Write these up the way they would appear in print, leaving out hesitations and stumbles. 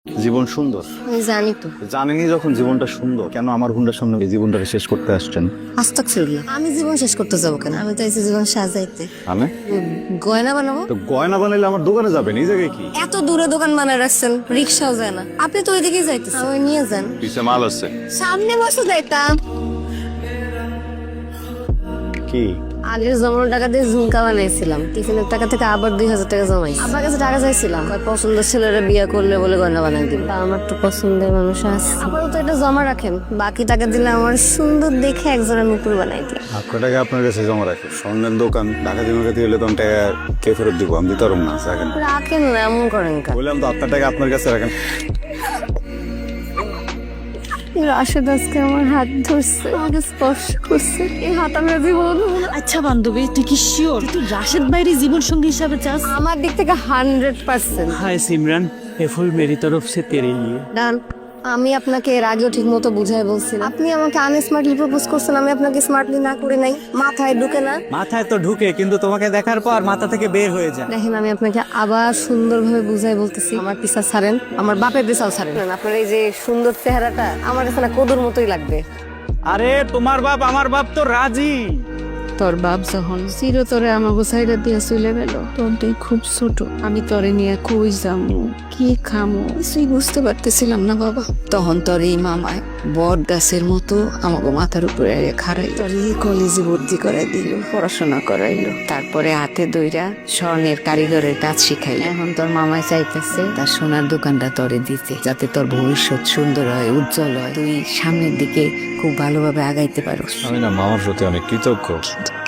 জীবন সুন্দর, আমি জানি তো। জানেনই যখন জীবনটা সুন্দর, কেন আমার হুন্ডার সামনে এই জীবনটাকে শেষ করতে আসছেন? আস্তাগফিরুল্লাহ, আমি জীবন শেষ করতে যাবো কেন? আমি তো এসে জীবন সাজাইতে। আমি গয়না বানাবো। তো গয়না বানাইলে আমার দোকানে যাবেন, এই জায়গায় কি? এত দূরে দোকান বানায় রাখছেন, রিক্সাও যায় না। আপনি তো ওইদিকে যাইতেছেন, ওই নিয়ে যান। পিছে মাল আছে সামনে বসে যাইতাম। কি? আগের জমানোর টাকা দিয়ে ঝুমকা বানাইছিলাম, টিফিনের টাকা থেকে আবার 2000 টাকা জমাই। আবার কাছে টাকা চাইছিলাম, ওই পছন্দের ছেলেরা বিয়ে করলে বলে গয়না বানাই দিন। তা আমার তো পছন্দের মানুষ আছে, আপাতত এটা জমা রাখেন। বাকি টাকা দিলে আমার সুন্দর দেখে একজনের নুপুর বানাই দিন। আপনার টাকা আপনার কাছে জমা রাখে। স্বর্ণের দোকান ডাকাতি মাকাতি হলে তো আমি টাকা কে ফেরত দিব? আমি দিতে পারবো না। রাখেন। রাখেন না, এমন করেন কেন? বললাম তো আপনার টাকা আপনার কাছে রাখেন। রাশেদ আজকে আমার হাত ধরছে, আমাকে স্পর্শ করছে। এই হাত আমরা জীবন আচ্ছা বান্ধবী, তুই কি শিওর তুই রাশেদ ভাইয়ের জীবন সঙ্গী হিসাবে চাস? আমার দিক থেকে 100%। हाय सिमरन, ये फूल मेरी तरफ से तेरे लिए। ডান। আমি আপনাকে এর আগেও ঠিক মতো বুঝাই বলছিলাম, আপনি আমাকে আনস্মার্টলি প্রপোজ করছেন, আমি আপনাকে স্মার্টলি না করে নাই। মাথায় ঢুকে না। মাথায় তো ঢুকে, কিন্তু তোমাকে দেখার পর মাথা থেকে বের হয়ে যায়। দেখেন, আমি আপনাকে আবার সুন্দরভাবে বুঝাই বলতেছি, আমার পিছা ছাড়েন, আমার বাপের পিছাও ছাড়েন। আপনার এই যে সুন্দর চেহারাটা আমার কাছে না কদুর মতোই লাগবে। আরে তোমার বাপ আমার বাপ তো রাজি। তোর বাপ যখন চিরতরে আমাকে সাইডে দিয়ে চলে গেল, তোর তুই খুব ছোট, আমি তোরে নিয়ে কই যামু, কি খামু, কিছুই বুঝতে পারতেছিলাম না বাবা। তখন তোর এই মামায় বট গাছের মতো আমাকে মাথার উপরে খাড়াই, তোর এই কলেজে ভর্তি করাই দিল, পড়াশোনা করাইলো, তারপরে হাতে দইরা স্বর্ণের কারিগরের কাজ শিখাইল। এখন তোর মামায় চাইতেছে তার সোনার দোকানটা তোরে দিতে, যাতে তোর ভবিষ্যৎ সুন্দর হয়, উজ্জ্বল হয়, তুই সামনের দিকে খুব ভালোভাবে আগাইতে পারো। আমি না মামার প্রতি অনেক কৃতজ্ঞ।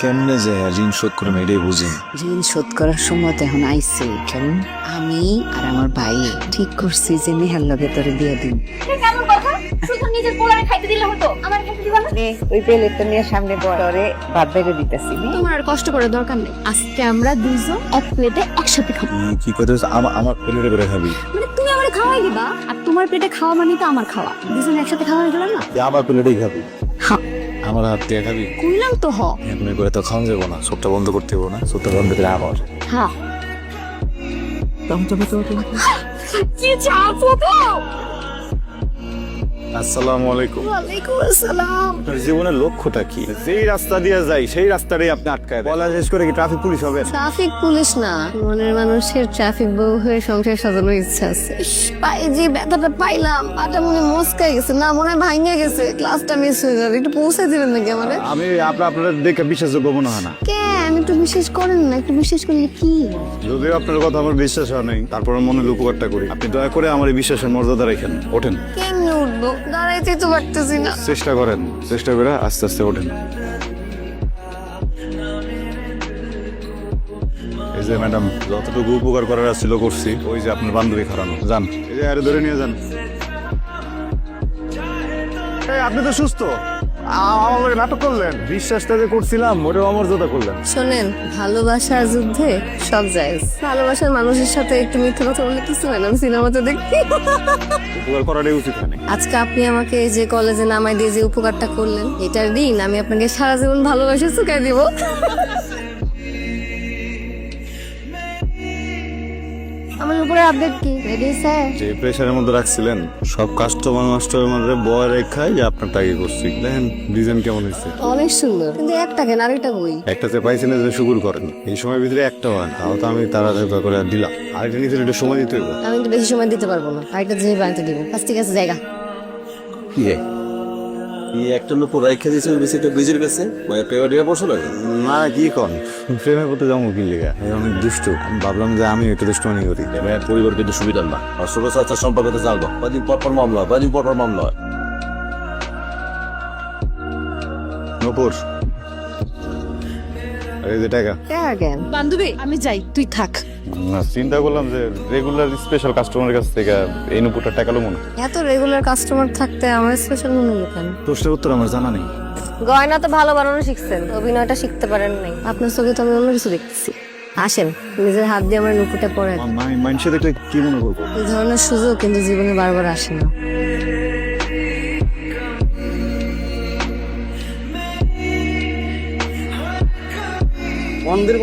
কেমনে যে ঋণ শোধ করে এটাই বুঝি। ঋণ শোধ করার সময় তো এখন আইছে। কেমন? আমি আর আমার ভাই ঠিক করছি যে নেহার লগে তোরে দিয়ে দিন। কেমন কথা? শুধু নিজের পোলারে খাইতে দিলে হতো, আমার খাইতে দিবা না? ওই প্লেটটা নিয়ে সামনে তোরে ভাত বেড়ে দিতেছি। তোমার আর কষ্ট করার দরকার নেই, আজকে আমরা দুইজন এক প্লেটে একসাথে খাবো। কি করতে আমার প্লেটে করে খাবি? মানে তুমি আমারে খাওয়াই দিবা, আর তোমার পেটে খাওয়া মানে তো আমার খাওয়া, দুজন একসাথে খাওয়া হয়ে গেল না? আমার প্লেটেই খাবি? হ্যাঁ, আমার হাত দিয়ে খাবি? কইলাম তো। এমনি করে তো খাওয়া যাবো না, সবটা বন্ধ করতে হবো না, সবটা বন্ধ করে আবার। হ্যাঁ, কি চাপো তো? আসসালামু আলাইকুম। ওয়ালাইকুম আসসালাম। আপনার জীবনের লক্ষ্যটা কি? যেই রাস্তা দিয়ে যাই সেই রাস্তাটাই আপনি আটকায় দেন। বলা শেষ করে কি ট্রাফিক পুলিশ হবে? ট্রাফিক পুলিশ না, মনের মানুষের ট্রাফিক বউ হয়ে সংসার সাজানোর ইচ্ছা আছে। ইস, পায়ে যে ব্যথাটা পাইলাম, পাটা মনে মস্কাই গেছে, না মনে হয় ভাঙে গেছে, ক্লাসটা মিস হয়ে যাবে। একটু পৌঁছে দিবেন নাকি আমারে? আমি আপনার দেখে বিশ্বাসযোগ্য মনে হয় না। কেন একটু বিশ্বাস করেন না? একটু বিশ্বাস করলে কি? যদিও আপনার কথা আমার বিশ্বাস হয় নাই, তারপর মনে উপকারটা করি। আপনি দয়া করে আমার এই বিশ্বাসের মর্যাদা রাখেন। ওঠেন। কেমনে উঠবো? দাঁড়াইতে তো পারতেছি না। চেষ্টা করেন, চেষ্টা করে আস্তে আস্তে ওঠেন। এই যে ম্যাডাম, যতটুকু উপকার করার ছিল করছি। ওই যে আপনার বান্ধবী খারানো, যান এই যে আরে ধরে নিয়ে যান। এই, আপনি তো সুস্থ। আমার নাটক করলেন, বিশ্বাসটা যে করছিলাম ওটাও অমর্যাদা করলেন। শোনেন, ভালোবাসার যুদ্ধে সব যায়। ভালোবাসার মানুষের সাথে একটু মিথ্যা কথা বললে কিছু হয় না, আমি সিনেমাতে দেখি। উপকার করাটাই উচিত হয়নি। আজকে আপনি আমাকে এই যে কলেজে নামাই দিয়ে যে উপকারটা করলেন, এটার দিন আমি আপনাকে সারা জীবন ভালোবাসা চুকাই দিব। আমার উপরে আপডেট কি রেডি স্যার? যে প্রেশারের মধ্যে রাখছিলেন, সব কাস্টমার মাস্টারের মধ্যে বয় রেখাই যে আপনার টাকে করছি। দেখেন ডিজাইন কেমন হয়েছে। অনেক সুন্দর, কিন্তু একটা কেন আরেকটা বই। একটা যে পাইছিলেন যে শুকুর করেন, এই সময়ের ভিতরে একটা হয়, তাও তো আমি তাড়াতাড়ি করে দিলাম। আরেকটা নিচে একটু সময় দিতে হইব। আমি একটু বেশি সময় দিতে পারবো না, আরেকটা জিনিস বানাতে দিব। আজ ঠিক আছে, জায়গা এই একটা লোক রাইখা দিয়েছে বেশিটা ব্রিজের কাছে পেপার দিয়ে বসে লাগে। না কি কন, প্রেমে করতে যাবো কি লেগা? অনেক দুষ্ট। আমি ভাবলাম যে আমি একটু দুষ্টমানি করি। এবার পরিবার কিন্তু সুবিধার না, আর ছোট চাচার সম্পর্কে জানবো কদিন পর পর মামলা হয়, কদিন পর পর মামলা হয়। নপুর, এই যে টাকা। কেন? বান্ধবী আমি যাই, তুই থাক। না, চিন্তা করলাম যে রেগুলার স্পেশাল কাস্টমারের কাছ থেকে এই নুপুরটা টাকা লো মনে। এত রেগুলার কাস্টমার থাকতে আমার স্পেশাল মনে হলো কেন? প্রশ্নের উত্তর আমার জানা নেই। গয়না তো ভালো বানানো শিখছেন, অভিনয়টা শিখতে পারেন নাই। আপনার চোখে তো আমি অন্য কিছু দেখতেছি। আসেন, নিজের হাত দিয়ে আমার নুপুরটা পরে। মানুষে দেখলে কি মনে করবো? এই ধরনের সুযোগ কিন্তু জীবনে বারবার আসে না। মন্দির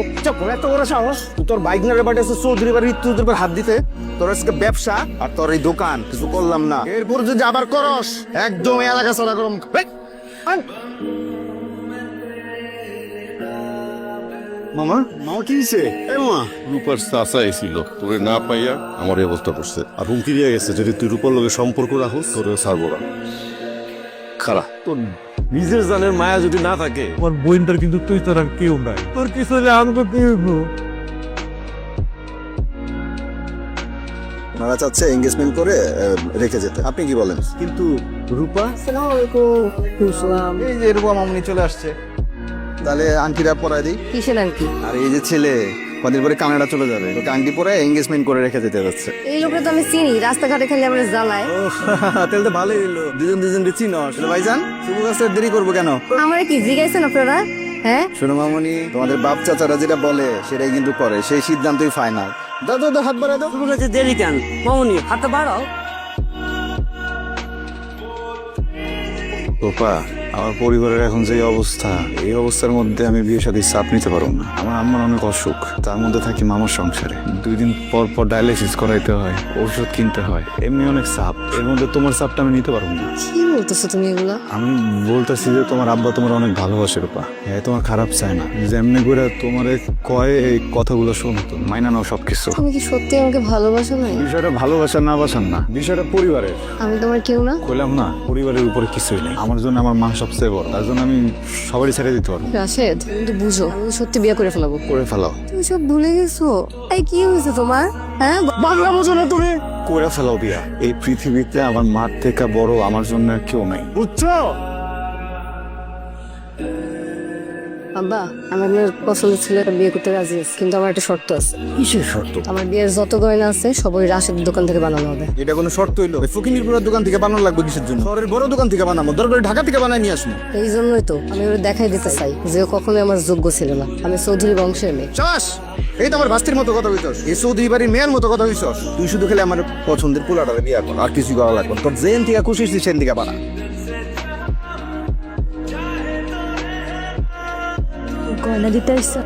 এত বড় সাহস, তুই তোর বাইক না রেপার্টে চৌধুরী বাড়ি তোদের হাত দিতে। তোর আজকে ব্যবসা আর তোর এই দোকান কিছু করলাম না, এরপর যদি আবার করস একদম এই এলাকা চলা করম। মামা মামা কি হয়েছে? মা রূপার চাচা এসেছিল, তোরে না পাইয়া আমার এই অবস্থা করছে। আর হুমকি দিয়ে গেছে যদি তুই রূপার লোকের সম্পর্ক রাখোস তোরে ছাড়বো না। খারাপ তোর নিজের জানের মায়া যদি না থাকে, আমার বোনটার কিন্তু তুই তোর আর কেউ নাই, তোর কিছু হলে আমাকে কি হইব? ওনারা চাচ্ছে এঙ্গেজমেন্ট করে রেখে যেতে, আপনি কি বলেন? কিন্তু রূপা আসসালামু আলাইকুম। এই যে এরকম মামনি চলে আসছে, তাহলে আংটিটা পরাই দিই। কিসের আংটি? আর এই যে ছেলে কদিন পরে কানাডা চলে যাবে, তোকে আংটি পরে এঙ্গেজমেন্ট করে রেখে যেতে যাচ্ছে। এই লোকটা তো আমি চিনি, রাস্তাঘাটে খালি আমরা জ্বালায়। তাহলে তো ভালোই হইলো, দুজন চিনস। ভাইজান শুভ কাজটা দেরি করবো কেন? আমার কি জিজ্ঞাসেন আপনারা? হ্যাঁ, শোনো মামনি, তোমাদের বাপ চাচারা যেটা বলে সেটাই কিন্তু করে, সেই সিদ্ধান্তই ফাইনাল। দাদা হাত বাড়াই দাও। তোমার কাছে দেরি কেন মামুনি, হাতটা বাড়াও। রূপা, আমার পরিবারের এখন যে অবস্থা, এই অবস্থার মধ্যে আমি বিয়ে সাথে চাপ নিতে পারবো না। আমার আম্মার অনেক অসুখ, তার মধ্যে থাকি মামার সংসারে, 2 দিন পর পর ডায়ালিসিস করাইতে হয়, ওষুধ কিনতে হয়, এমনি অনেক চাপ। এর মধ্যে তোমার চাপটা আমি নিতে পারবো না। কি বলতেছো তুমি এগুলা? আমি বলতেছি যে তোমার আব্বা তোমার অনেক ভালোবাসে রূপা, হ্যাঁ তোমার খারাপ চায় না। যেমনি করে তোমার কয় এই কথাগুলো শোনো, তো মাইনা নাও সবকিছু। তুমি কি সত্যি আমাকে ভালোবাসো না? বিষয়টা ভালোবাসা না বাসার না, বিষয়টা পরিবারের। আমি তোমার কেউ না? কইলাম না, পরিবারের উপরে কিছুই নেই। আমার জন্য আমার মা সবচেয়ে বড়, তার জন্য আমি সবারই ছেড়ে দিতে পারবো। রাশেদ, তুমি তো বুঝো আমি তো সত্যি বিয়ে করে ফেলাবো। করে ফেলাও। তুমি সব ভুলে গেছো? এই কি হয়েছে তোমার? হ্যাঁ, বাংলা বোঝো না তুমি? করে ফেলাও বিয়া। এই পৃথিবীতে আমার মার থেকে বড় আমার জন্য আর কেউ নাই, বুঝছো? আব্বা, আমি আপনার পছন্দের ছেলেটা বিয়ে করতে রাজি আছি, কিন্তু আমার একটা শর্ত আছে। কিসের শর্ত? আমার বিয়ের যত গয়না আছে সবই রাশেদের দোকান থেকে বানানো হবে। এটা কোনো শর্ত হইলো? ফকিনিরপুরের দোকান থেকে বানানো লাগবে কিসের জন্য? শহরের বড় দোকান থেকে বানাবো, দরকার ঢাকা থেকে বানাই নিয়ে আসবো। এই জন্যই তো আমি ওরা দেখাই দিতে চাই যে ও কখনোই আমার যোগ্য ছিল না। আমি চৌধুরী বংশের মেয়ে। চাস এই তো আমার ভাস্তির মতো কথা হইছস, এই চৌধুরী বাড়ির মেয়ের মতো কথা হইছস। তুই শুধু খেলে আমার পছন্দের পোলাটারে বিয়া কর, আর কিছু করা লাগবে না। তোর যেন থেকে খুশি হইছিস সেন থেকে বানা। গয়না দিতে আসছো?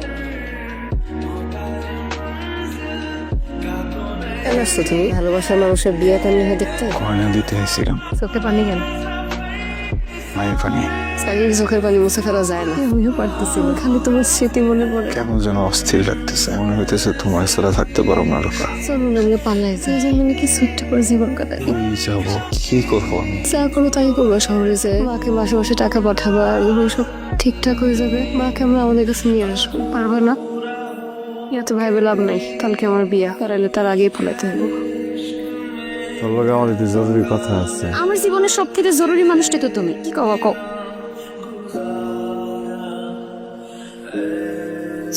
কেন আসছো তুমি? ভালোবাসার মানুষের বিয়ে কেমন হয় দেখতে? গয়না দিতে এসেছিলাম। চোখে পানি কেন? মায়ের পানি। চারিদিকে চোখের পানি মুছে ফেলা যায় না। আমিও পারতেছি না, খালি তোমার স্মৃতি মনে পড়ে। কেমন যেন অস্থির লাগতেছে, মনে হইতেছে তোমার ছাড়া থাকতে পারবো না রূপা। চলুন আমরা পালাই যাই, যেন আমি কি সুইট করে জীবন কাটাই। ওই যাবো, কি করবো আমি? যা করো তাই করবো, শহরে যে মাকে মাসে মাসে টাকা পাঠাবা, আর এগুলো সব ঠিকঠাক হয়ে যাবে। মাকে আমরা আমাদের কাছে নিয়ে আসবো, পারবা না? এত ভাইবে লাভ নাই, কালকে আমার বিয়া, পারাইলে তার আগেই পালাতে হবে। তোর লগে আমার একটু জরুরি কথা আছে। আমার জীবনের সব থেকে জরুরি মানুষটা তো তুমি। কি কও কও?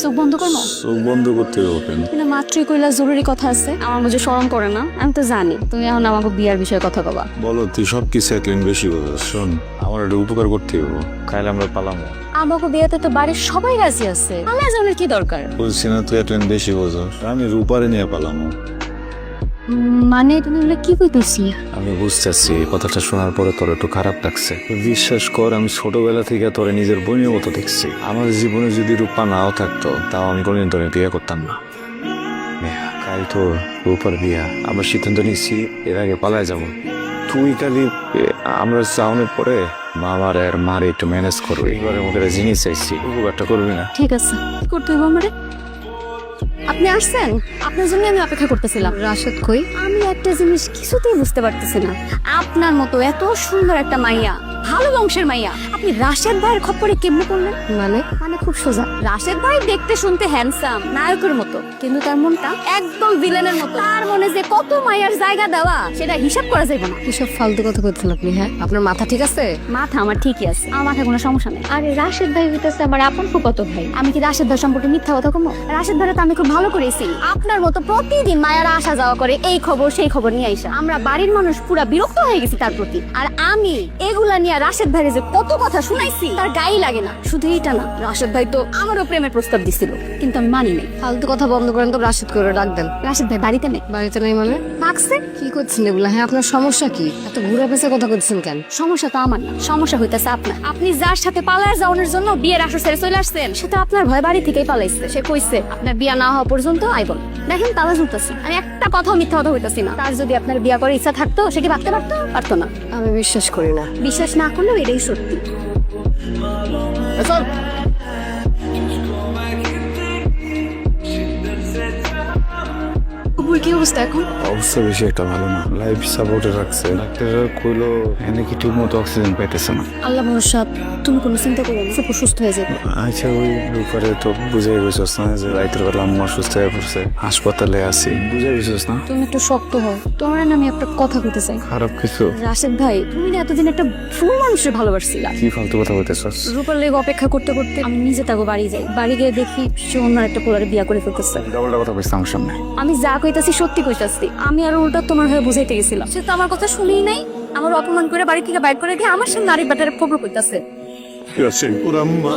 চোখ বন্ধ করবো? চোখ বন্ধ করতে হবে কেন? কিন্তু মাত্রই কইলা জরুরি কথা আছে, আমার বুঝে শরম করে না? আমি তো জানি তুমি এখন আমাকে বিয়ার বিষয়ে কথা কবা। বলো, তুই সব কিছু একদিন বেশি বলছিস। শোন, আমার একটা উপকার করতে হবে, কাইলে আমরা পালামো। আমাকে বিয়েতে তো বাড়ির সবাই রাজি আছে, আমার জানার কি দরকার? বলছি না তুই একদিন বেশি বোঝস, আমি রূপারে নিয়ে পালামো। মানে তুমি বলে কি কইতেছি? আমি বুঝতেছি এই কথাটা শোনার পরে তোর একটু খারাপ লাগছে। বিশ্বাস কর, আমি ছোটবেলা থেকে তোরে নিজের বোনের মতো দেখছি। আমার জীবনে যদি রূপা নাও থাকতো, তাও আমি কোনদিন তোরে বিয়ে করতাম না। কাল তো রূপার বিয়া, আমরা সিদ্ধান্ত নিচ্ছি এর আগে পালায় যাব। তুই খালি আমরা চাউনের পরে মামার আর মার একটু ম্যানেজ করবো। এইবারের মধ্যে জিনিস চাইছি, উপকারটা করবি না? ঠিক আছে, কি করতে হবে আমারে? আপনি আসছেন, আপনার জন্য আমি অপেক্ষা করতেছিলাম। রাশেদ কই? আমি একটা জিনিস কিছুতেই বুঝতে পারতেছি না, আপনার মতো এত সুন্দর একটা মাইয়া, ভালো বংশের মাইয়া, আপনি রাশেদ ভাইয়ের খপ্পরে কেমনে করলেন? মানে খুব সোজা। রাশেদ ভাই দেখতে শুনতে হ্যান্ডসাম, নায়কের মতো, কিন্তু তার মনটা একদম ভিলেনের মতো। তার মনে যে কত মাইয়ার জায়গা দেওয়া, সেটা হিসাব করা যাবে না। এসব ফালতু কথা বলছেন আপনি? হ্যাঁ, আপনার মাথা ঠিক আছে? মাথা আমার ঠিকই আছে, আমার মাথায় কোনো সমস্যা নেই। আরে রাশেদ ভাই হইতেছে আমার আপন ফুফাতো ভাই, আমি কি রাশেদ ভাই সম্পর্কে মিথ্যা কথা কমো? রাশেদ ভাইরা তো আমি খুব ভালো করেছি। আপনার মতো প্রতিদিন মায়েরা আসা যাওয়া করে, এই খবর সেই খবর নিয়ে আইসা আমরা বাড়ির মানুষ পুরা বিরক্ত হয়ে গেছি তার প্রতি। আর আমি এগুলা নিয়ে আর রাশেদ ভাইয়ের যে কত কথা শুনাইছি তার গায়ে লাগে না। শুধু এইটা না, রাশেদ ভাই তো আমারও প্রেমের প্রস্তাব দিছিল, কিন্তু আমি মানি নাই। ফালতু কথা বন্ধ করেন তো, রাশেদ করে ডাক দেন। রাশেদ ভাই বাড়িতে নেই। বাড়িতে নাই মানে? থাকছে। কি করছেন এগুলা? হ্যাঁ, আপনার সমস্যা কি? এত ঘুরে পেঁচে কথা করছেন কেন? সমস্যা তো আমার না, সমস্যা হইতেছে আপনার। আপনি যার সাথে পালায় যাওয়ানোর জন্য বিয়ের আসর ছেড়ে চলে আসছেন, সে তো আপনার ভয় বাড়ি থেকেই পালাইছে। সে কইছে আপনার বিয়া না হওয়া পর্যন্ত আইবন। দেখেন তালা ঝুলতেছে, আমি একটা কথাও মিথ্যা কথা হইতাছি না। তার যদি আপনার বিয়া করার ইচ্ছা থাকতো, সে কি ভাবতে পারতো? পারতো না। আমি বিশ্বাস করি না। বিশ্বাস না করলেও এটাই সত্যি। কুকুর কি অবস্থা এখন? অবস্থা বেশি একটা ভালো না, লাইফ সাপোর্টে রাখছে। ডাক্তাররা কইলো এনে কি ঠিক মতো অক্সিজেন পাইতেছে না। আল্লাহ ভরসা, তুমি কোনো চিন্তা করো না, ফুপু সুস্থ হয়ে যাবে। আচ্ছা, ওই ব্যাপারে তো বুঝাই গেছিস না যে রাইতের বেলা আম্মা অসুস্থ হয়ে পড়ছে, হাসপাতালে আছি, বুঝাই গেছিস না? তুমি একটু শক্ত হও। তোমার না আমি একটা কথা বলতে চাই। খারাপ কিছু? রাশেদ ভাই, তুমি না এতদিন একটা ফুল মানুষের ভালোবাসছিলা। কি ফালতু কথা বলতেছস? রূপার লেগে অপেক্ষা করতে করতে আমি নিজে তাকে বাড়ি যাই। বাড়ি গিয়ে দেখি সে অন্য একটা পোলারে বিয়া করে ফেলতেছে। ডাবলটা কথা কইছ আমার সামনে। আমি যা কইতাছি সত্যি কইতাছি। আমি আর উল্টা তোমার হয়ে বুঝাইতে গেছিলাম, সে তো আমার কথা শুনেই নাই। আমার অপমান করে বাড়ি থেকে বাইর করে দিয়ে আমার সামনে আরেক ব্যাটারে খবর কইতাছে। ওর আম্মা